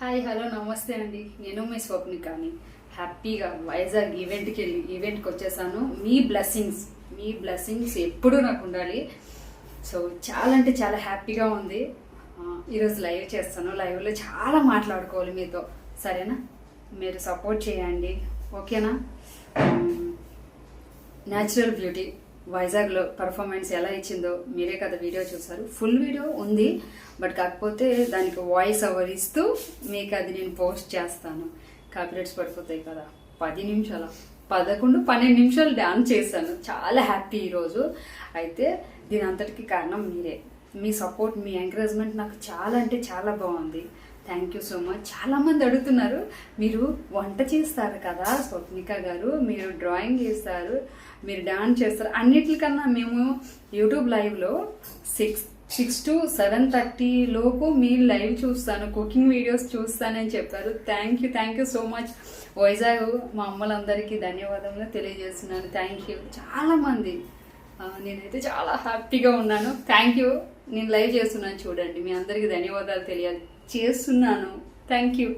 Hi hello నమస్తే అండి. నేను మీ స్వప్నికాని హ్యాపీగా వైజాగ్ ఈవెంట్కి వచ్చేసాను. మీ బ్లెస్సింగ్స్ ఎప్పుడూ నాకు ఉండాలి. సో చాలా అంటే చాలా హ్యాపీగా ఉంది. ఈరోజు లైవ్ చేస్తాను. లైవ్లో చాలా మాట్లాడుకోవాలి మీతో, సరేనా? మీరు సపోర్ట్ చేయండి, ఓకేనా? న్యాచురల్ బ్యూటీ వైజాగ్లో పర్ఫార్మెన్స్ ఎలా ఇచ్చిందో మీరే కదా వీడియో చూసారు. ఫుల్ వీడియో ఉంది, బట్ కాకపోతే దానికి వాయిస్ ఓవర్ ఇస్తూ మీకు అది నేను పోస్ట్ చేస్తాను. కాపీరైట్స్ పడిపోతాయి కదా. 10 నిమిషాలు 12 నిమిషాలు డాన్స్ చేశాను. చాలా హ్యాపీ ఈరోజు. అయితే దీని అంతటికి కారణం మీరే. మీ సపోర్ట్, మీ ఎంకరేజ్మెంట్ నాకు చాలా అంటే చాలా బాగుంది. Thank you so much. చాలామంది అడుగుతున్నారు, మీరు వంట చేస్తారు కదా స్వప్నిక గారు, మీరు డ్రాయింగ్ చేస్తారు, మీరు డాన్స్ చేస్తారు. అన్నిటికన్నా మేము యూట్యూబ్ లైవ్లో 6 to 7:30 లోపు మీ లైవ్ చూస్తాను, కుకింగ్ వీడియోస్ చూస్తానని చెప్పారు. Thank you so much. Vizag మా అమ్మలందరికీ ధన్యవాదములు తెలియజేస్తున్నాను. Thank you. చాలామంది, నేనైతే చాలా హ్యాపీగా ఉన్నాను. Thank you. నేను లైవ్ చేస్తున్నాను చూడండి. మీ అందరికీ ధన్యవాదాలు తెలియాలి చేస్తున్నాను. Thank you.